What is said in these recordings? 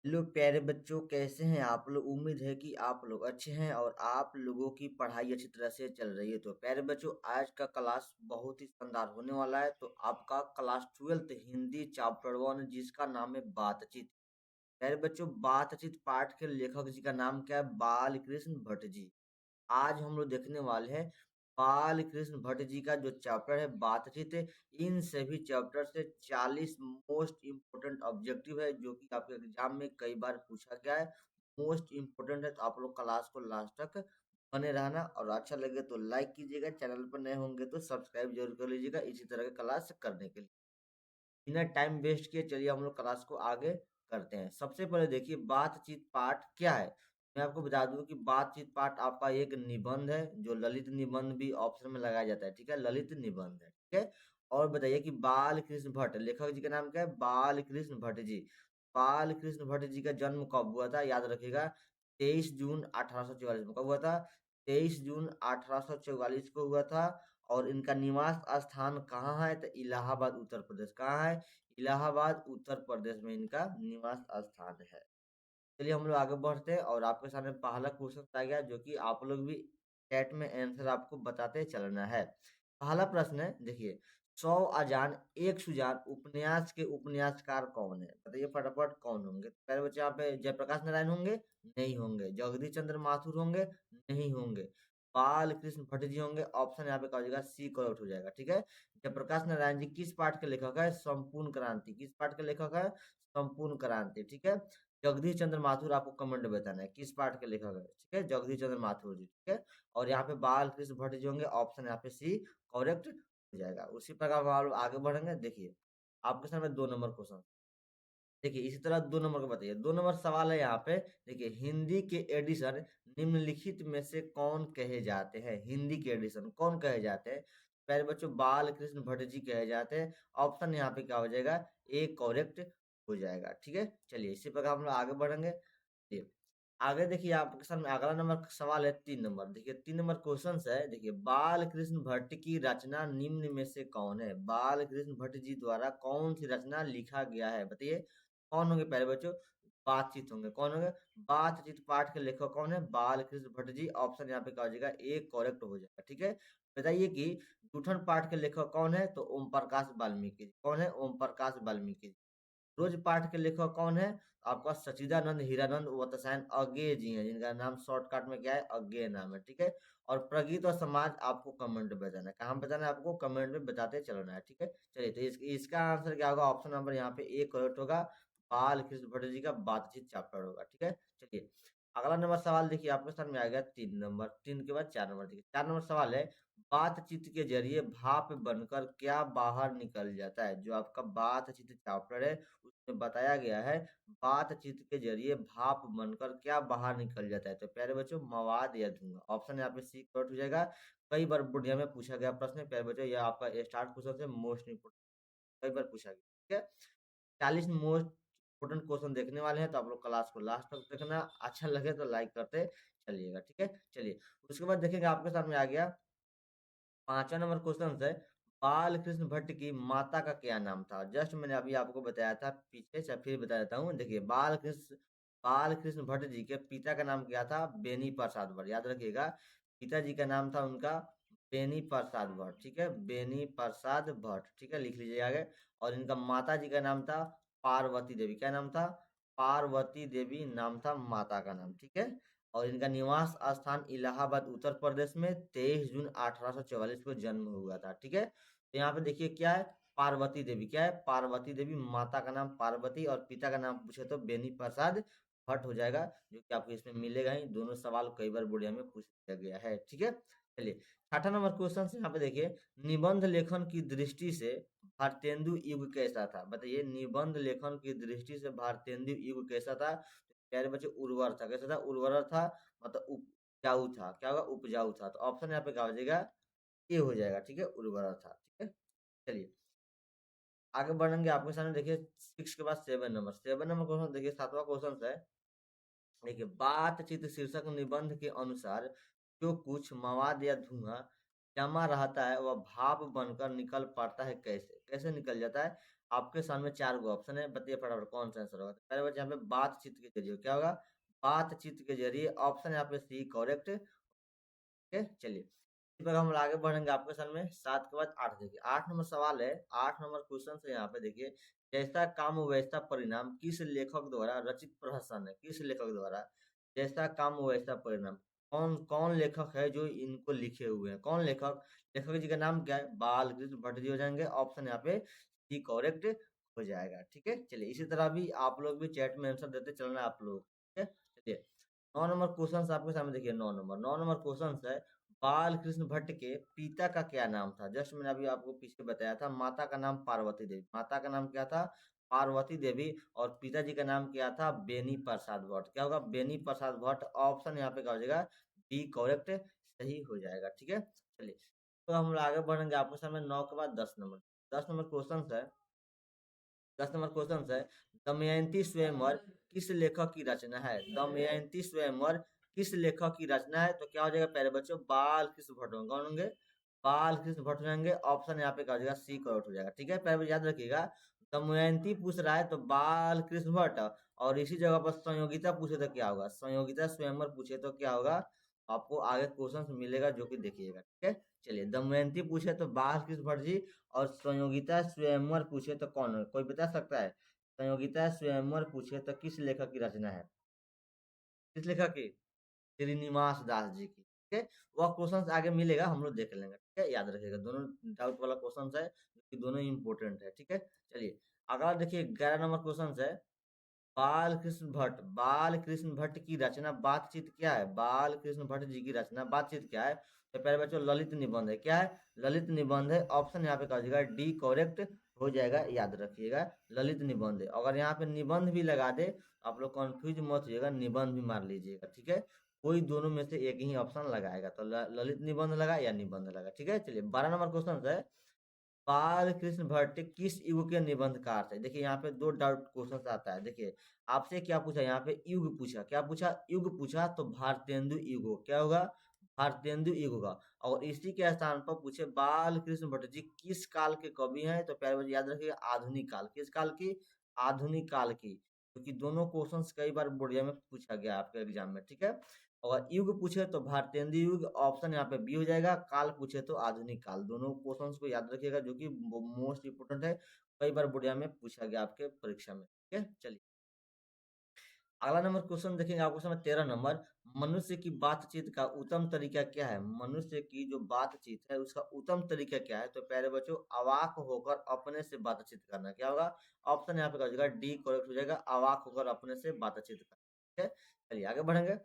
Hello प्यारे बच्चों, कैसे हैं आप लोग। उम्मीद है कि आप लोग अच्छे हैं और आप लोगों की पढ़ाई अच्छी तरह से चल रही है। तो प्यारे बच्चों, आज का क्लास बहुत ही शानदार होने वाला है। तो आपका क्लास 12th हिंदी चैप्टर 1, जिसका नाम है बातचीत। प्यारे बच्चों, बातचीत पाठ के लेखक जी का नाम क्या है? बाल कृष्ण भट्ट जी। आज हम लोग देखने वाले हैं बाल कृष्ण भट्ट जी का जो चैप्टर है बातचीत है। इन सभी चैप्टर से 40 मोस्ट इम्पोर्टेंट ऑब्जेक्टिव है, जो कि आपके एग्जाम में कई बार पूछा गया है। मोस्ट इम्पोर्टेंट है, तो आप लोग क्लास को लास्ट तक बने रहना। और अच्छा लगे तो लाइक कीजिएगा, चैनल पर नए होंगे तो सब्सक्राइब जरूर कर लीजिएगा इसी तरह के क्लास करने के लिए। बिना टाइम वेस्ट किए चलिए हम लोग क्लास को आगे करते हैं। सबसे पहले देखिए, बातचीत पाठ क्या है। मैं आपको बता दूं कि बातचीत पाठ आपका एक निबंध है, जो ललित निबंध भी ऑप्शन में लगाया जाता है। ठीक है, ललित निबंध है। ठीक है। और बताइए कि बाल कृष्ण भट्ट, लेखक जी का नाम क्या है? बाल कृष्ण भट्ट जी। बाल कृष्ण भट्ट जी का जन्म कब हुआ था? याद रखिएगा, 23 जून 1844 में। कब हुआ था? 23 जून 1844 को हुआ था। और इनका निवास स्थान कहाँ है? तो इलाहाबाद उत्तर प्रदेश। कहाँ है? इलाहाबाद उत्तर प्रदेश में इनका निवास स्थान है। चलिए हम लोग आगे बढ़ते हैं और आपके सामने पहला क्वेश्चन आ गया, जो कि आप लोग भी चैट में आंसर आपको बताते चलना है। पहला प्रश्न है, देखिए, 100 अजान एक सुजान उपन्यास के उपन्यासकार कौन है? बताइए फटाफट कौन होंगे। तो पहले बच्चे यहाँ पे जयप्रकाश नारायण होंगे? नहीं होंगे। जगदीश चंद्र माथुर होंगे? नहीं होंगे। बाल कृष्ण भट्ट जी होंगे। ऑप्शन यहाँ पे क्या हो जाएगा? सी करेक्ट हो जाएगा। ठीक है। जयप्रकाश नारायण जी किस पाठ के लेखक है? संपूर्ण क्रांति। किस पाठ के लेखक है? संपूर्ण क्रांति। ठीक है। जगदीश चंद्र माथुर, आपको कमेंट में बताना है किस पाठ के लेखक है। ठीक है, जगदीश चंद्र माथुर जी। ठीक है। और यहाँ पे बाल कृष्ण भट्ट जी होंगे। ऑप्शन यहाँ पे सी करेक्ट हो जाएगा। उसी प्रकार हम लोग आगे बढ़ेंगे। देखिए, आपके सामने 2 नंबर क्वेश्चन। देखिए, इसी तरह 2 नंबर को बताइए। 2 नंबर सवाल है यहाँ पे। देखिए, हिंदी के एडिशन निम्नलिखित में से कौन कहे जाते हैं? हिंदी के एडिशन कौन कहे जाते हैं? पहले बच्चों, बाल कृष्ण भट्ट जी कहे जाते हैं। ऑप्शन यहाँ पे क्या हो जाएगा? ए करेक्ट हो जाएगा। ठीक है। चलिए, इसी प्रकार हम लोग आगे बढ़ेंगे। जी। आगे देखिए, आपके सामने अगला नंबर सवाल है 3 नंबर। देखिए, 3 नंबर क्वेश्चन है। देखिए, बाल कृष्ण भट्ट की रचना निम्न में से कौन है? बाल कृष्ण भट्ट जी द्वारा कौन सी रचना लिखा गया है? बताइए कौन होंगे पहले बच्चों? बातचीत होंगे। कौन होंगे? बातचीत पाठ के लेखक कौन है? बाल कृष्ण भट्ट जी। ऑप्शन यहाँ पे क्या हो जाएगा? ए करेक्ट हो जाएगा। ठीक है। बताइए कि जूठन पाठ के लेखक कौन है? तो ओम प्रकाश वाल्मीकि। कौन है? ओम प्रकाश वाल्मीकि। रोज पाठ के लेखक कौन है? आपका सच्चिदानंद हीरानंद वत्सायन अज्ञेय जी हैं, जिनका नाम शॉर्टकट में क्या है? अज्ञेय नाम है। ठीक है। और प्रगीत और समाज आपको कमेंट में बताना है। कहाँ बताना है? आपको कमेंट में बताते चलना है। ठीक है। चलिए, तो इसका आंसर क्या होगा? ऑप्शन नंबर यहाँ पे ए करेक्ट होगा। बाल कृष्ण भट्ट जी का बातचीत चैप्टर होगा। ठीक है। चलिए, अगला नंबर सवाल देखिए, आपके सामने आ गया 3 नंबर। 3 के बाद 4 नंबर। देखिए, 4 नंबर सवाल है, बातचीत के जरिए भाप बनकर क्या बाहर निकल जाता है? जो आपका बातचीत चैप्टर है उसमें बताया गया है, बातचीत के जरिए भाप बनकर क्या बाहर निकल जाता है? तो प्यारे बच्चों, मवाद या धुआं। ऑप्शन यहाँ पे सी करेक्ट हो जाएगा। कई बार बोर्ड में पूछा गया प्रश्न है प्यारे बच्चों, यह आपका स्टार्ट क्वेश्चन से मोस्ट इंपोर्टेंट, कई बार पूछा गया। ठीक है। 40 मोस्ट इंपोर्टेंट क्वेश्चन देखने वाले हैं, तो आप लोग क्लास को लास्ट तक देखना। अच्छा लगे तो लाइक करते चलिएगा। ठीक है। चलिए, उसके बाद देखेंगे, आपके सामने आ गया 5वां नंबर क्वेश्चन है, बाल कृष्ण भट्ट की माता का क्या नाम था? जस्ट मैंने अभी आपको बताया था पीछे से, फिर बता देता हूँ। देखिए, बाल कृष्ण भट्ट जी के पिता का नाम क्या था? बेनी प्रसाद भट्ट। याद रखिएगा, पिताजी का नाम था उनका बेनी प्रसाद भट्ट। ठीक है, बेनी प्रसाद भट्ट। ठीक है, लिख लीजिए आगे। और इनका माता जी का नाम था पार्वती देवी। क्या नाम था? पार्वती देवी नाम था माता का नाम। ठीक है। और इनका निवास स्थान इलाहाबाद उत्तर प्रदेश में। 23 जून 1844 को जन्म हुआ था। ठीक है। तो यहाँ पे देखिए क्या है? पार्वती देवी। क्या है? पार्वती देवी। माता का नाम पार्वती और पिता का नाम पूछे तो बेनी प्रसाद भट्ट हो जाएगा, जो कि आपको इसमें मिलेगा ही। दोनों सवाल कई बार बोर्ड में पूछ लिया गया है। ठीक है। चलिए, 6वां नंबर क्वेश्चन से यहाँ पे देखिए, निबंध लेखन की दृष्टि से भारतेंदु युग कैसा था? बताइए, निबंध लेखन की दृष्टि से भारतेंदु युग कैसा था? प्यारे बच्चे, उर्वर था। कैसा था? उर्वर था, मतलब उपजाऊ था। क्या होगा? उपजाऊ था। तो ऑप्शन यहाँ पे क्या हो जाएगा? ए हो जाएगा। ठीक है, उर्वर था। ठीक है। चलिए, आगे बढ़ेंगे। आपके सामने देखिए 6 के बाद 7 नंबर। 7 नंबर क्वेश्चन देखिए, 7वां क्वेश्चन है। देखिए, बातचीत शीर्षक निबंध के अनुसार जो कुछ मवाद या धुआं जमा रहता है वह भाप बनकर निकल पड़ता है। कैसे कैसे निकल जाता है? आपके सामने 4 गो ऑप्शन है, बताइए फटाफट कौन सा आंसर होगा। तो पहले बच्चे यहाँ पे बातचीत के जरिए क्या होगा, बातचीत के जरिए, ऑप्शन यहाँ पे सी करेक्ट। ठीक है, चलिए इसी पर हम आगे बढ़ेंगे। आपके सामने 7 के बाद 8 देखिए, 8 नंबर सवाल है, 8 नंबर क्वेश्चन है यहाँ पे देखिए, जैसा काम वैसा परिणाम किस लेखक द्वारा रचित प्रहसन है, किस लेखक द्वारा, जैसा काम वैसा परिणाम, कौन कौन लेखक है जो इनको लिखे हुए हैं, कौन लेखक, लेखक जी का नाम क्या है, बाल कृष्ण भट्ट जी हो जाएंगे, ऑप्शन यहाँ पे सी करेक्ट हो जाएगा। ठीक है, चलिए इसी तरह भी आप लोग भी चैट में आंसर देते चलना आप लोग। ठीक है, चलिए 9 नंबर क्वेश्चन आपके सामने देखिए, 9 नंबर क्वेश्चन है, बाल कृष्ण भट्ट के पिता का क्या नाम था, जस्ट मैंने अभी आपको पीछे बताया था, माता का नाम पार्वती देवी, माता का नाम क्या था, पार्वती देवी, और पिताजी का नाम क्या था, बेनी प्रसाद भट्ट, क्या होगा, बेनी प्रसाद भट्ट, ऑप्शन यहाँ पे क्या हो जाएगा, बी करेक्ट सही हो जाएगा। ठीक है, चलिए तो हम लोग आगे बढ़ेंगे। आपके सामने 9 के बाद 10 नंबर, 10 नंबर क्वेश्चन है, 10 नंबर क्वेश्चन है, दमयंती स्वयंवर किस लेखक की रचना है, दमयंती स्वयंवर किस लेखक की रचना है, तो क्या हो जाएगा पहले बच्चों, बाल कृष्ण भट्ट होंगे, कौन होंगे, बाल कृष्ण भट्ट होंगे, ऑप्शन यहाँ पे क्या हो जाएगा, सी करेक्ट हो जाएगा। ठीक है, पहले याद रखिएगा, दमयंती पूछ रहा है तो बाल कृष्ण भट्ट, और इसी जगह पर संयोगिता पूछे तो क्या होगा, संयोगिता स्वयंवर पूछे तो क्या होगा, आपको आगे क्वेश्चन मिलेगा जो कि देखिएगा। ठीक है, चलिए दमयंती पूछे तो बाल कृष्ण भट्ट जी, और संयोगिता स्वयंवर पूछे तो कौन है, कोई बता सकता है, संयोगिता स्वयंवर पूछे तो किस लेखक की रचना है, किस लेखक की, श्रीनिवास दास जी की। ठीक है, वह क्वेश्चन आगे मिलेगा, हम लोग देख लेंगे। ठीक है, याद रखिएगा, दोनों डाउट वाला क्वेश्चन है, जो कि दोनों इंपॉर्टेंट है। ठीक है, चलिए अगला देखिए, 11 नंबर क्वेश्चन है, बाल कृष्ण भट्ट, बाल कृष्ण भट्ट की रचना बातचीत क्या है, बाल कृष्ण भट्ट जी की रचना बातचीत क्या है, तो पहले बच्चों ललित निबंध है, क्या है, ललित निबंध है, ऑप्शन यहाँ पे क्या हो जाएगा, डी करेक्ट हो जाएगा, याद रखिएगा ललित निबंध है। अगर यहाँ पे निबंध भी लगा दे तो आप लोग कंफ्यूज मत होइएगा, निबंध भी मार लीजिएगा। ठीक है, कोई दोनों में से एक ही ऑप्शन लगाएगा, तो ललित निबंध लगा या निबंध लगा। ठीक है, चलिए 12 नंबर क्वेश्चन है, बाल कृष्ण भट्ट किस युग के निबंधकार थे, देखिए यहाँ पे दो डाउट क्वेश्चन आता है। देखिए आपसे क्या पूछा, यहाँ पे युग पूछा, क्या पूछा, युग पूछा, तो भारतेंदु युग हो, क्या होगा, भारतेंदु युग होगा। और इसी के स्थान पर पूछे बाल कृष्ण भट्ट जी किस काल के कवि हैं, तो प्यारे बच्चे याद रखिए आधुनिक काल, किस काल की, आधुनिक काल की, क्योंकि दोनों क्वेश्चंस कई बार बोर्डिया में पूछा गया आपके एग्जाम में। ठीक है, और युग पूछे तो भारतेंदु युग, ऑप्शन यहाँ पे बी हो जाएगा, काल पूछे तो आधुनिक काल, दोनों क्वेश्चंस को याद रखिएगा, जो कि मोस्ट इंपोर्टेंट है, कई बार बोर्डिया में पूछा गया आपके परीक्षा में। ठीक है, चलिए अगला नंबर क्वेश्चन देखेंगे आपको समय 13 नंबर, मनुष्य की बातचीत का उत्तम तरीका क्या है, मनुष्य की जो बातचीत है उसका उत्तम तरीका क्या है, तो प्यारे बच्चों अवाक होकर अपने से बातचीत करना, क्या होगा, ऑप्शन यहाँ पे हो जाएगा डी करेक्ट हो जाएगा, अवाक होकर अपने से बातचीत करना। ठीक है, चलिए आगे बढ़ेंगे।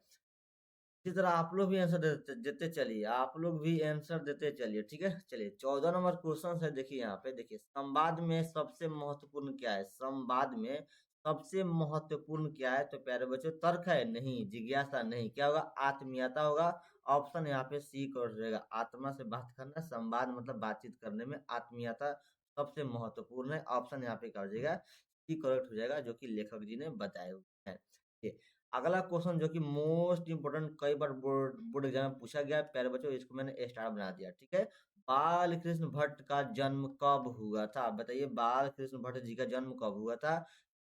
इसी तरह आप लोग भी आंसर देते देते चलिए, आप लोग भी आंसर देते चलिए। ठीक है, चलिए 14 नंबर क्वेश्चन है, देखिए यहाँ पे देखिए, संवाद में सबसे महत्वपूर्ण क्या है, संवाद में सबसे महत्वपूर्ण क्या है, तो प्यारे बच्चों तर्क है, नहीं, जिज्ञासा नहीं, क्या होगा, आत्मीयता होगा, ऑप्शन यहाँ पे सी कर रहेगा, आत्मा से बात करना, संवाद मतलब बातचीत करने में आत्मीयता सबसे महत्वपूर्ण है, ऑप्शन यहाँ पे क्या हो जाएगा, सी करेक्ट हो जाएगा, जो कि लेखक जी ने बताए हुए हैं। ठीक, अगला क्वेश्चन जो कि मोस्ट इंपोर्टेंट, कई बार बोर्ड बोर्ड एग्जाम में पूछा गया है, प्यारे बच्चों इसको मैंने स्टार बना दिया। ठीक है, बाल कृष्ण भट्ट का जन्म कब हुआ था, बताइए बाल कृष्ण भट्ट जी का जन्म कब हुआ था,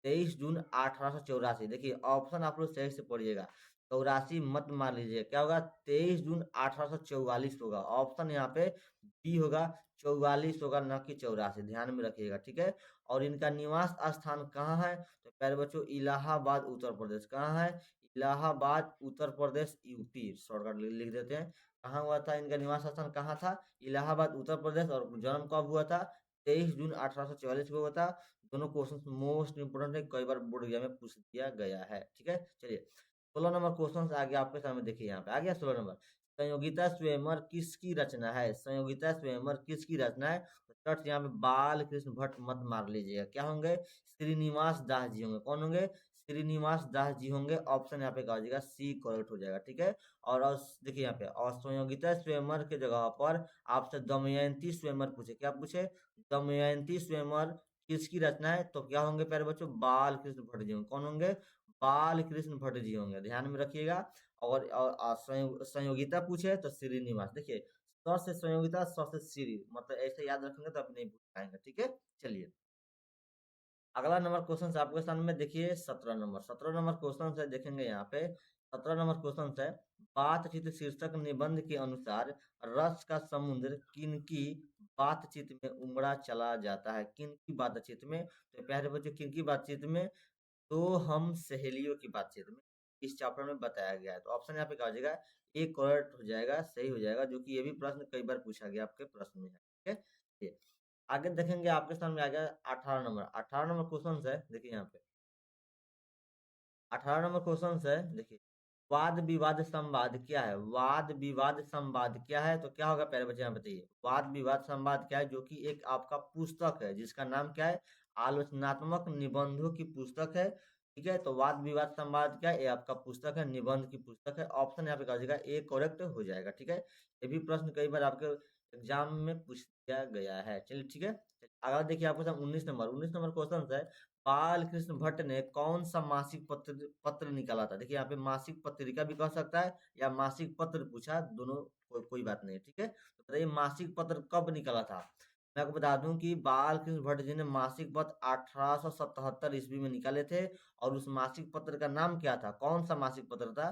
23 जून 1884। देखिए ऑप्शन आप लोग सही से पढ़िएगा, 84 मत मार लीजिए, क्या होगा, 23 जून 1844 होगा, ऑप्शन यहाँ पे बी होगा, 44 होगा, न कि 84, ध्यान में रखिएगा। ठीक है, और इनका निवास स्थान कहाँ है, तो प्यारे बच्चों इलाहाबाद उत्तर प्रदेश, कहाँ है, इलाहाबाद उत्तर प्रदेश यूपी, शॉर्टकट लिख देते हैं, कहाँ हुआ था इनका निवास स्थान, कहाँ था, इलाहाबाद उत्तर प्रदेश, और जन्म कब हुआ था, 23 जून 1844 को हुआ था। दोनों क्वेश्चन मोस्ट इंपोर्टेंट है, कई बार बोर्ड एग्जाम में पूछ दिया गया है। ठीक है, चलिए 16 नंबर क्वेश्चन आ गया आपके सामने, देखिए यहाँ पे आ गया 16 नंबर, संयोगिता स्वयंवर किसकी रचना है, संयोगिता स्वयंवर किसकी रचना है, तो चट यहाँ पे बाल कृष्ण भट्ट मत मार लीजिएगा, क्या होंगे, श्रीनिवास दास जी होंगे, कौन होंगे, श्रीनिवास दास जी होंगे, ऑप्शन यहाँ पे क्या हो जाएगा, सी करेक्ट हो जाएगा। ठीक है, और देखिए यहाँ पे, और संयोगिता स्वयंवर के जगह पर आपसे दमयंती स्वयंवर पूछे, क्या पूछे, दमयंती स्वयंवर किसकी रचना है, तो क्या होंगे प्यारे बच्चों, बाल कृष्ण भट्ट जी होंगे, कौन होंगे, बाल कृष्ण भट्ट जी होंगे, ध्यान में रखिएगा। और संयोगिता पूछे तो श्रीनिवास, देखिए स से संयोगिता, स से श्री, मतलब ऐसे याद रखेंगे तो आप नहीं भूल पाएंगे। ठीक है, चलिए अगला नंबर क्वेश्चन है आपके सामने, देखिए 17 नंबर क्वेश्चन है, देखेंगे यहाँ पे 17 नंबर क्वेश्चन है, बातचीत शीर्षक निबंध के अनुसार रस का समुद्र किनकी बातचीत में उमड़ा चला जाता है, किनकी बातचीत में। तो प्यारे बच्चों, किनकी बातचीत में, तो हम सहेलियों की बातचीत में इस चैप्टर में बताया गया है। तो ऑप्शन यहाँ पे क्या हो जाएगा, ए करेक्ट हो जाएगा, सही हो जाएगा, जो कि ये भी प्रश्न कई बार पूछा गया आपके प्रश्न में है। ठीक है, ये आगे देखेंगे आपके सामने आ गया 18 नंबर। 18 नंबर क्वेश्चन है, देखिए यहाँ पे 18 नंबर क्वेश्चन है, देखिए वाद विवाद संवाद क्या है, वाद विवाद संवाद क्या है। तो क्या होगा पहले बच्चे यहाँ बताइए, वाद विवाद संवाद क्या है, जो कि एक आपका पुस्तक है जिसका नाम क्या है, आलोचनात्मक निबंधों की पुस्तक है। ठीक है, तो वाद विवाद संवाद क्या है, ये आपका पुस्तक है, निबंध की पुस्तक है। ऑप्शन यहाँ पे क्या हो जाएगा, ए करेक्ट हो जाएगा। ठीक है, ये भी प्रश्न कई बार आपके एग्जाम में पूछ दिया गया है। चलिए ठीक है, अगर देखिए आपके साथ 19 नंबर क्वेश्चन है, बाल कृष्ण भट्ट ने कौन सा मासिक पत्र पत्र निकाला था। देखिए यहाँ पे मासिक पत्रिका भी कह सकता है या मासिक पत्र पूछा, दोनों कोई बात नहीं है। ठीक है, तो बताइए मासिक पत्र कब निकाला था। मैं आपको बता दूं कि बाल कृष्ण भट्ट जी ने मासिक पत्र 1877 ईस्वी में निकाले थे, और उस मासिक पत्र का नाम क्या था, कौन सा मासिक पत्र था।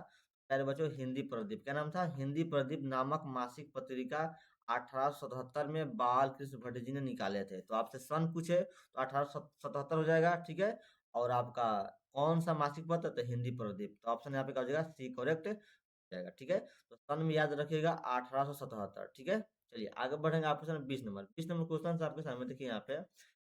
प्यारे बच्चों, हिंदी प्रदीप। क्या नाम था, हिंदी प्रदीप नामक मासिक पत्रिका 1877 में बाल कृष्ण भट्ट जी ने निकाले थे। तो आपसे सन पूछे तो 1877 हो जाएगा। ठीक है, और आपका कौन सा मासिक पत्र, तो हिंदी प्रदीप। तो ऑप्शन यहाँ पे क्या हो जाएगा, सी करेक्ट हो जाएगा। ठीक है, तो सन में याद रखिएगा 1877। ठीक है, चलिए आगे बढ़ेंगे आपके सामने 20 नंबर। 20 नंबर क्वेश्चन आपके सामने, देखिए यहाँ पे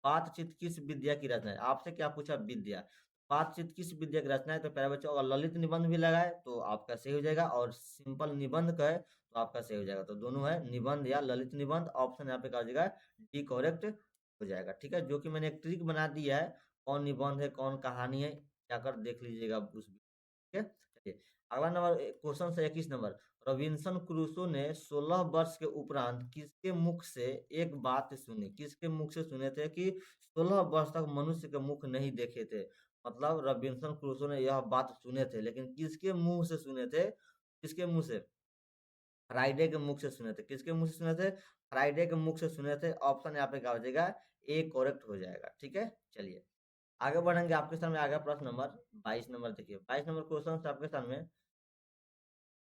बातचीत किस विद्या की रचना है। आपसे क्या पूछा, विद्या। बातचीत किस विद्या की रचना है। तो प्यारे बच्चों, अगर ललित निबंध भी लगाए तो आपका सही हो जाएगा, और सिंपल निबंध कहे तो आपका सही हो जाएगा। तो दोनों है, निबंध या ललित निबंध। ऑप्शन यहाँ पे क्या हो जाएगा, डी करेक्ट हो जाएगा। ठीक है, जो कि मैंने एक ट्रिक बना दिया है, कौन निबंध है कौन कहानी है, जाकर देख लीजिएगा उस। ठीक है, चलिए अगला नंबर क्वेश्चन से 21 नंबर। रॉबिन्सन क्रूसो ने 16 वर्ष के उपरांत किसके मुख से एक बात सुनी, किसके मुख से सुने थे कि 16 वर्ष तक मनुष्य के मुख नहीं देखे थे। मतलब रॉबिन्सन क्रूसो ने यह बात सुने थे, लेकिन किसके मुंह से सुने थे, किसके मुंह से, फ्राइडे के मुख से सुने थे। किसके मुंह से सुने थे, फ्राइडे के मुख से सुने थे। ऑप्शन यहाँ पे क्या हो जाएगा, ए करेक्ट हो जाएगा। ठीक है, चलिए आगे बढ़ेंगे आपके सामने आ गया प्रश्न नंबर 22 नंबर। देखिए 22 नंबर क्वेश्चन आपके सामने,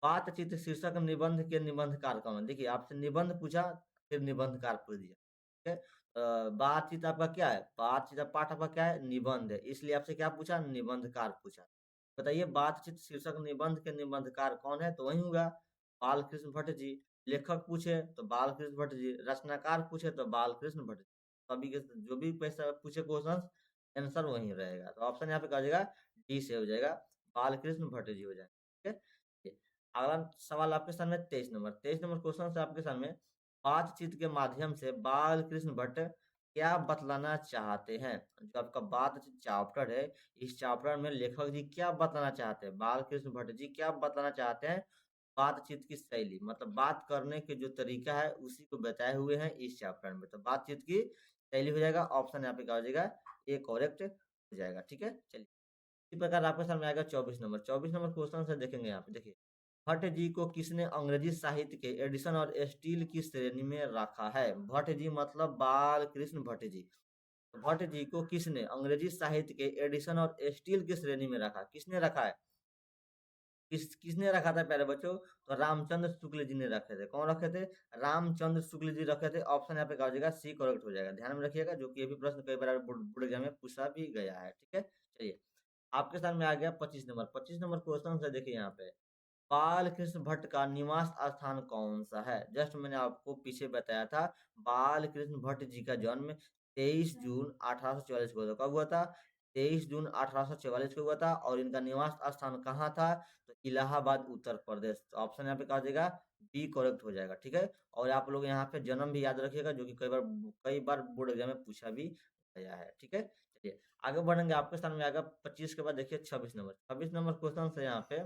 बातचीत शीर्षक निबंध के निबंधकार कौन है। देखिए आपसे निबंध पूछा, फिर निबंधकार पूछ दिया। ठीक है, बातचीत आपका क्या है, बातचीत का पाठ आपका क्या है, निबंध है, इसलिए आपसे क्या पूछा, निबंधकार पूछा। बताइए बातचीत शीर्षक निबंध के निबंधकार कौन है। तो वही होगा बालकृष्ण भट्ट जी। लेखक पूछे तो बालकृष्ण भट्ट जी, रचनाकार पूछे तो बालकृष्ण भट्ट जी। सभी के जो भी पैसा पूछे क्वेश्चन, आंसर वही रहेगा। तो ऑप्शन यहाँ पे क्या हो जाएगा, डी से हो जाएगा, बालकृष्ण भट्ट जी हो जाएगा। ठीक है, अगला सवाल आपके सामने 23 नंबर। 23 नंबर क्वेश्चन से आपके सामने, बातचीत के माध्यम से बाल कृष्ण भट्ट क्या बतलाना चाहते हैं। जो आपका बातचीत चैप्टर है, इस चैप्टर में लेखक जी क्या बतलाना चाहते हैं, बाल कृष्ण भट्ट जी क्या बतलाना चाहते हैं। बातचीत की शैली, मतलब बात करने के जो तरीका है उसी को बताए हुए हैं इस चैप्टर में। तो बातचीत की शैली हो जाएगा, ऑप्शन यहाँ पे क्या हो जाएगा, ए करेक्ट हो जाएगा। ठीक है, चलिए इसी प्रकार आपके सामने आएगा 24 नंबर। 24 नंबर क्वेश्चन से देखेंगे यहाँ पे, देखिए भट्ट जी को किसने अंग्रेजी साहित्य के एडिशन और स्टील की श्रेणी में रखा है। भट्ट जी मतलब बाल कृष्ण भट्ट जी। तो भट्ट जी को किसने अंग्रेजी साहित्य के एडिशन और स्टील की श्रेणी में रखा, किसने रखा है, किसने रखा था प्यारे बच्चों। तो रामचंद्र शुक्ल जी ने रखे थे। कौन रखे थे, रामचंद्र शुक्ल जी रखे थे। ऑप्शन यहाँ पे क्या हो जाएगा, सी करेक्ट हो जाएगा। ध्यान में रखिएगा, जो कि ये भी प्रश्न कई बार बोर्ड एग्जाम में पूछा भी गया है। ठीक है, चलिए आपके सामने आ गया 25 नंबर। 25 नंबर क्वेश्चन है, देखिए यहाँ पे बाल कृष्ण भट्ट का निवास स्थान कौन सा है। जस्ट मैंने आपको पीछे बताया था, बाल कृष्ण भट्ट जी का जन्म 23 जून 1844 को कब हुआ था, 23 जून 1844 को हुआ था, और इनका निवास स्थान कहाँ था, तो इलाहाबाद उत्तर प्रदेश। तो ऑप्शन यहाँ पे क्या हो जाएगा, बी करेक्ट हो जाएगा। ठीक है, और आप लोग यहाँ पे जन्म भी याद रखिएगा, जो कि कई बार बोर्ड एग्जाम में पूछा भी गया है। ठीक है, चलिए आगे बढ़ेंगे आपके सामने आएगा 25 के बाद देखिए 26 नंबर। 26 नंबर क्वेश्चन है यहाँ पे,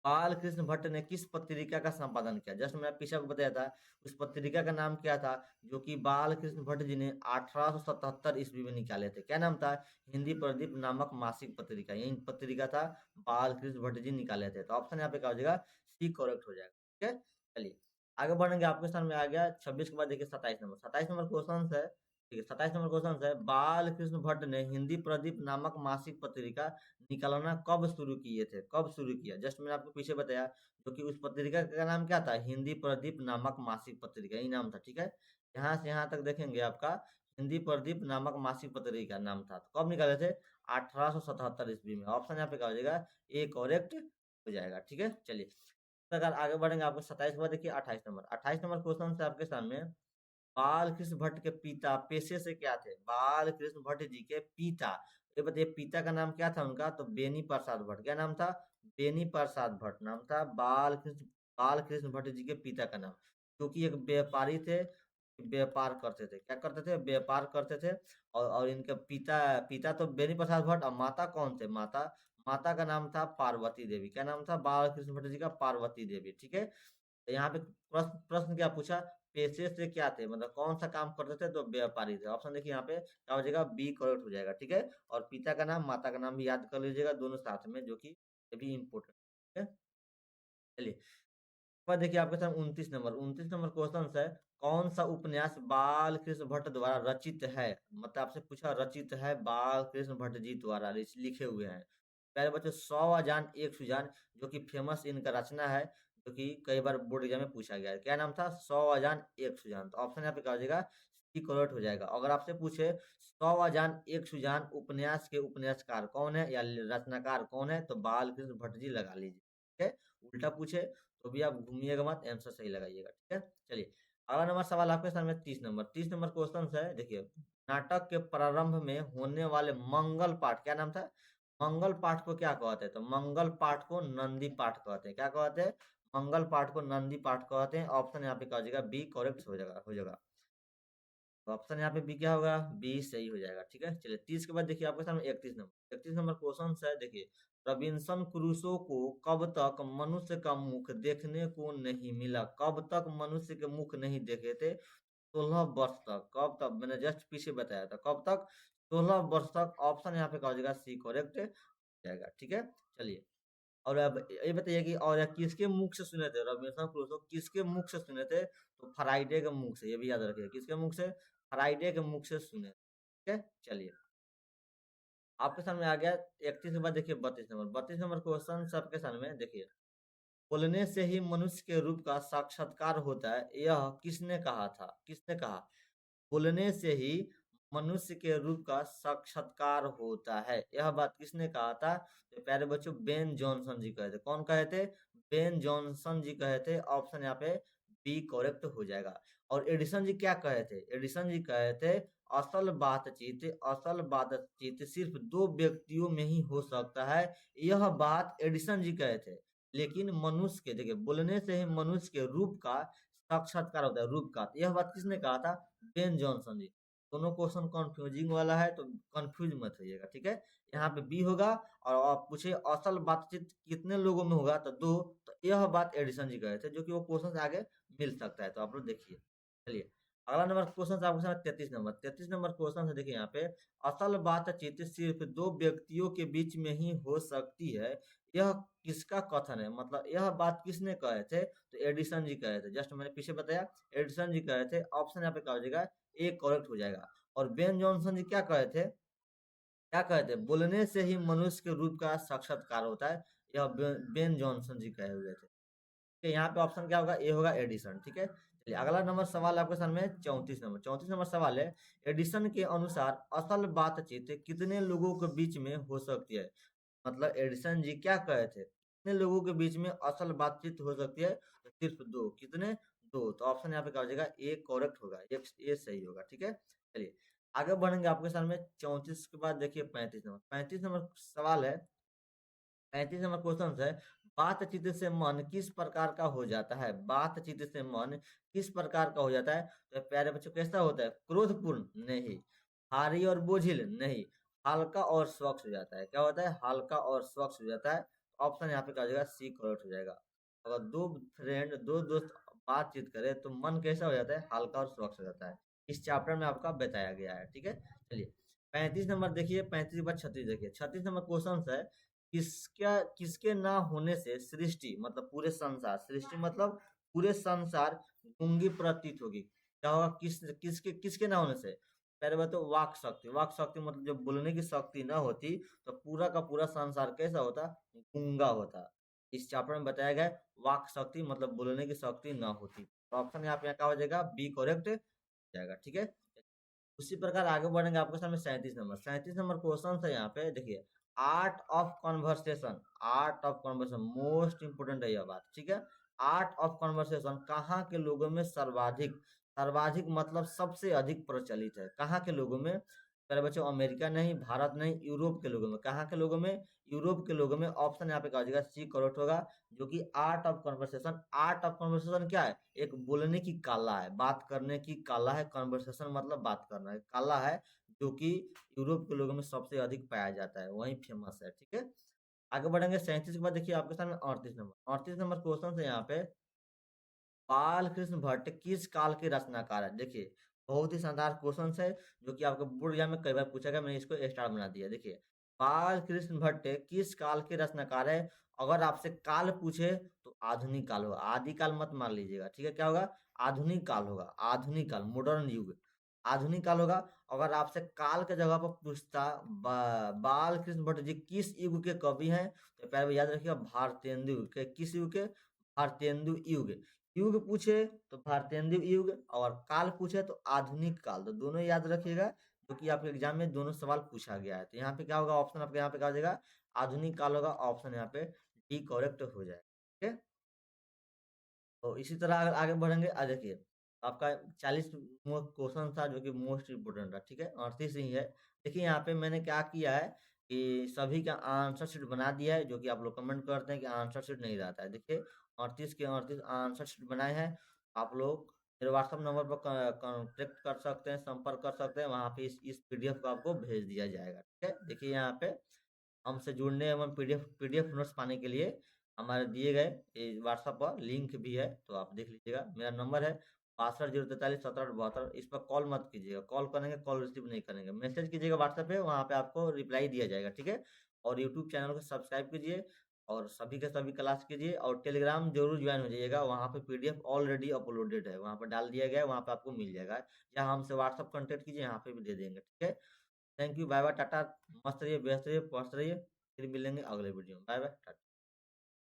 बाल कृष्ण भट्ट ने किस पत्रिका का संपादन किया। जस्ट मैंने पीछे को बताया था, उस पत्रिका का नाम क्या था, जो कि बाल कृष्ण भट्ट जी ने 1877 ईस्वी में निकाले थे। क्या नाम था, हिंदी प्रदीप नामक मासिक पत्रिका, यही पत्रिका था, बाल कृष्ण भट्ट जी निकाले थे। तो ऑप्शन यहाँ पे क्या हो जाएगा, सी करेक्ट हो जाएगा। ठीक है, चलिए आगे बढ़ेंगे आपके सामने आ गया 26 के बाद देखिए 27 नंबर। 27 नंबर क्वेश्चन है, ठीक है, 27 नंबर क्वेश्चन है, बाल कृष्ण भट्ट ने हिंदी प्रदीप नामक मासिक पत्रिका निकालना कब शुरू किए थे? कब शुरू किया? जस्ट मैंने आपको पीछे बताया, जो कि उस पत्रिका का नाम क्या था? हिंदी प्रदीप नामक मासिक पत्रिका, यही नाम था। ठीक है, यहाँ से यहाँ तक देखेंगे आपका हिंदी प्रदीप नामक मासिक पत्रिका नाम था। तो कब निकाले थे? 1877 ईस्वी में। ऑप्शन यहाँ पे क्या हो जाएगा? ए करेक्ट हो जाएगा। ठीक है, चलिए अगर आगे बढ़ेंगे, आपको 27 के बाद देखिए 28 नंबर। 28 नंबर क्वेश्चन से आपके सामने, बाल कृष्ण भट्ट के पिता पेशे से क्या थे? बाल कृष्ण भट्ट जी के पिता, ये बताइए पिता का नाम क्या था उनका? तो बेनी प्रसाद भट्ट। क्या नाम था? बेनी प्रसाद भट्ट नाम था बाल कृष्ण भट्ट जी के पिता का नाम। क्योंकि एक व्यापारी थे, व्यापार करते थे। क्या करते थे? व्यापार करते थे। और इनके पिता पिता तो बेनी प्रसाद भट्ट, और माता कौन थे? माता माता का नाम था पार्वती देवी। क्या नाम था बाल कृष्ण भट्ट जी का? पार्वती देवी। ठीक है, तो यहाँ पे प्रश्न प्रश्न क्या पूछा? पेशे से क्या थे, मतलब कौन सा काम करते थे? तो व्यापारी थे। ऑप्शन देखिए यहाँ पे क्या हो जाएगा? बी करेक्ट हो जाएगा। ठीक है, और पिता का नाम माता का नाम भी याद कर लीजिएगा, दोनों साथ में, जो कि ये भी इम्पोर्टेंट है। चलिए पर देखिए आपके सामने 29 नंबर क्वेश्चन है, कौन सा उपन्यास बाल कृष्ण भट्ट द्वारा रचित है? मतलब आपसे पूछा रचित है, बाल कृष्ण भट्ट जी द्वारा लिखे हुए हैं। प्यारे बच्चों, 100 अजान एक सुजान, जो कि फेमस इनका रचना है, जो कि कई बार बोर्ड एग्जाम में पूछा गया है। क्या नाम था? 100 अजान एक सुजान। तो ऑप्शन यहाँ पे क्या हो जाएगा? सी करेक्ट हो जाएगा। अगर आपसे पूछे 100 अजान एक सुजान उपन्यास के उपन्यासकार कौन है या रचनाकार कौन है, तो बाल कृष्ण भट्ट जी लगा लीजिए। ठीक है, उल्टा पूछे तो भी आप घूमिएगा मत, आंसर सही लगाइएगा। ठीक है, चलिए अगला नंबर सवाल आपके सामने 30 नंबर क्वेश्चन है। देखिए, नाटक के प्रारंभ में होने वाले मंगल पाठ, क्या नाम था? मंगल पाठ को क्या कहते हैं? तो मंगल पाठ को नंदी पाठ कहते हैं। क्या कहते हैं? मंगल पाठ को नंदी पाठ कहते हैं। ऑप्शन यहाँ पे क्या हो जाएगा? बी करेक्ट हो जाएगा। तो ऑप्शन यहाँ पे बी क्या होगा? बी सही हो जाएगा। ठीक है, चलिए 30 के बाद देखिए आपके सामने 31 नंबर क्वेश्चन है। देखिए, रॉबिन्सन क्रूसो को कब तक मनुष्य का मुख देखने को नहीं मिला? कब तक मनुष्य के मुख नहीं देखे थे? 16 वर्ष तक। कब तक? मैंने जस्ट पीछे बताया था कब तक? 16 वर्ष तक। ऑप्शन यहाँ पे क्या हो जाएगा? सी करेक्ट जाएगा। ठीक है, चलिए और अब ये बताइए कि और यह किसके मुख से सुने थे? रॉबिन्सन क्रूसो किसके मुख से सुने थे? तो फ्राइडे के मुख से। ये भी याद रखिए, किसके मुख से? फ्राइडे के मुख से सुने। ठीक है, चलिए आपके सामने आ गया 31 के बाद देखिए 32 नंबर। 32 नंबर क्वेश्चन सबके सामने देखिए, बोलने से ही मनुष्य के रूप का साक्षात्कार होता है, यह किसने कहा था? किसने कहा? बोलने से ही मनुष्य के रूप का साक्षात्कार होता है, यह बात किसने कहा था? तो प्यारे बच्चों, बेन जॉनसन जी कहे थे। कौन कहे थे? बेन जॉनसन जी कहे थे। ऑप्शन यहाँ पे बी करेक्ट हो जाएगा। और एडिसन जी क्या कहे थे? एडिसन जी कहे थे, असल बातचीत सिर्फ दो व्यक्तियों में ही हो सकता है, यह बात एडिसन जी कहे थे। लेकिन मनुष्य के, देखिए, बोलने से ही मनुष्य के रूप का साक्षात्कार होता है, रूप का। यह बात किसने कहा था? बेन जॉनसन जी। दोनों क्वेश्चन कंफ्यूजिंग वाला है, तो कंफ्यूज मत होइएगा। ठीक है, यहाँ पे बी होगा। और आप पूछे असल बातचीत कितने लोगों में होगा, तो दो। तो यह बात एडिसन जी कहे थे, जो कि वो क्वेश्चन से आगे मिल सकता है। तो आप लोग देखिए, चलिए अगला नंबर क्वेश्चन आपके साथ 33 नंबर। 33 नंबर क्वेश्चन है, देखिए यहाँ पे, असल बातचीत सिर्फ दो व्यक्तियों के बीच में ही हो सकती है, यह किसका कथन है? मतलब यह बात किसने कहे थे? तो एडिसन जी कहे थे। जस्ट मैंने पीछे बताया, एडिसन जी कहे थे। ऑप्शन यहाँ पे क्या हो जाएगा? ए करेक्ट हो जाएगा। और बेन जॉनसन जी क्या कहे थे? क्या कहे थे? बोलने से ही मनुष्य के रूप का साक्षात्कार होता है, यह बेन जॉनसन जी कहे हुए थे। ठीक है, यहाँ पे ऑप्शन क्या होगा? ए होगा, एडिसन। ठीक है, चलिए अगला नंबर सवाल आपके सामने 34 नंबर। 34 नंबर सवाल है, एडिसन के अनुसार असल बातचीत कितने लोगों के बीच में हो सकती है? मतलब एडिसन जी क्या कहे थे? कितने लोगों के बीच में असल बातचीत हो सकती है? तो सिर्फ दो। कितने? दो। तो ऑप्शन यहाँ पे क्या हो जाएगा? ए करेक्ट होगा, ये सही होगा। ठीक है, चलिए आगे बढ़ेंगे आपके सामने 34 के बाद देखिए 35 नंबर। 35 नंबर सवाल है, 35 नंबर क्वेश्चन है, बातचीत से मन किस प्रकार का हो जाता है? बातचीत से मन किस प्रकार का हो जाता है? तो प्यारे बच्चों, कैसा होता है? क्रोधपूर्ण नहीं, भारी और बोझिल नहीं, हल्का और स्वच्छ हो जाता है। क्या होता है? हल्का और स्वच्छ हो जाता है। ऑप्शन यहाँ पे क्या हो जाएगा? सी करेक्ट हो जाएगा। अगर दो दोस्त बातचीत करें तो मन कैसा हो जाता है? हल्का और स्वच्छ हो जाता है। इस चैप्टर में आपका बताया गया है। ठीक है, चलिए 35 नंबर देखिए, 35 के बाद 36 देखिए। 36 नंबर क्वेश्चन है, किसके ना होने से सृष्टि, मतलब पूरे संसार, सृष्टि मतलब पूरे संसार गूंगी प्रतीत होगी? क्या होगा? किसके किसके ना होने से? पहले बात तो वाक शक्ति, वाक शक्ति मतलब जब बोलने की शक्ति ना होती तो पूरा का पूरा संसार कैसा होता, गूंगा होता। इस चैप्टर में बताया गया है, वाक शक्ति मतलब बोलने की शक्ति ना होती। तो ऑप्शन यहाँ पे क्या हो जाएगा, बी करेक्ट जाएगा, ठीक है। उसी प्रकार आगे बढ़ेंगे, आपके सामने 37 नंबर, 37 नंबर क्वेश्चन है यहाँ पे देखिए। Art of conversation, art of conversation most important है यह बात, ठीक है। आर्ट ऑफ कॉन्वर्सेशन कहाँ के लोगों में सर्वाधिक, सर्वाधिक मतलब सबसे अधिक प्रचलित है, कहाँ के लोगों में। पहले बच्चों अमेरिका नहीं, भारत नहीं, यूरोप के लोगों में, कहाँ के लोगों में, यूरोप के लोगों में। ऑप्शन यहाँ पे क्या हो जाएगा, सी करेक्ट होगा, जो कि art of conversation. Art of conversation क्या है, एक बोलने की कला है, बात करने की कला है। कॉन्वर्सेशन मतलब बात करना है, कला है, जो कि यूरोप के लोगों में सबसे अधिक पाया जाता है, वही फेमस है, ठीक है। आगे बढ़ेंगे 37 के बाद देखिए आपके सामने 38 नंबर, 38 नंबर क्वेश्चन है यहाँ पे। बाल कृष्ण भट्ट किस काल के रचनाकार है, देखिए बहुत ही शानदार क्वेश्चन है, जो कि आपको बोर्ड एग्जाम में कई बार पूछा गया, मैंने इसको स्टार बना दिया। देखिए बाल कृष्ण भट्ट किस काल के रचनाकार है। अगर आपसे काल पूछे तो आधुनिक काल होगा, आदि काल मत मान लीजिएगा, ठीक है। क्या होगा, आधुनिक काल होगा, आधुनिक काल, मॉडर्न युग, आधुनिक काल होगा। अगर आपसे काल के जगह पर पूछता बाल कृष्ण भट्ट जी किस युग के कवि हैं, तो पहले याद रखिएगा भारतेंदु युग के, किस युग के, भारतेंदु युग। युग पूछे तो भारतेंदु युग, और काल पूछे तो आधुनिक काल, तो दोनों याद रखिएगा, क्योंकि आपके एग्जाम में दोनों सवाल पूछा गया है। तो यहाँ पे क्या होगा, ऑप्शन आपके यहाँ पे क्या हो जाएगा, आधुनिक काल होगा, ऑप्शन यहाँ पे डी करेक्ट हो जाएगा, ठीक है। तो इसी तरह अगर आगे बढ़ेंगे, देखिए आपका 40 क्वेश्चन था, जो कि मोस्ट इम्पोर्टेंट था, ठीक है, 38 ही है। देखिए यहाँ पे मैंने क्या किया है कि सभी का आंसर शीट बना दिया है, जो कि आप लोग कमेंट करते हैं कि आंसर शीट नहीं रहता है। देखिए 38 के 38 आंसर शीट बनाए हैं। आप लोग मेरे व्हाट्सअप नंबर पर कॉन्टेक्ट कर सकते हैं, संपर्क कर सकते हैं, वहाँ पे इस पीडीएफ को आपको भेज दिया जाएगा, ठीक है। देखिए यहाँ पे हमसे जुड़ने एवं पीडीएफ नोट्स पाने के लिए हमारे दिए गए व्हाट्सएप पर लिंक भी है, तो आप देख लीजिएगा। मेरा नंबर है 62 043 17 72। इस पर कॉल मत कीजिएगा, कॉल करेंगे कॉल रिसीव नहीं करेंगे, मैसेज कीजिएगा व्हाट्सएप पे, वहाँ पे आपको रिप्लाई दिया जाएगा, ठीक है। और यूट्यूब चैनल को सब्सक्राइब कीजिए, और सभी के सभी क्लास कीजिए, और टेलीग्राम जरूर ज्वाइन हो जाइएगा। वहाँ पे पीडीएफ ऑलरेडी अपलोडेड है, वहाँ पर डाल दिया गया है, वहाँ पे आपको मिल जाएगा, या हमसे व्हाट्सएप कॉन्टेक्ट कीजिए, यहाँ पे भी दे देंगे, ठीक है। थैंक यू, बाय बाय, टाटा। मस्त रहिए, व्यस्त रहिए, पहुँच रहिए। फिर मिलेंगे अगले वीडियो में, बाय बाय, टाटा।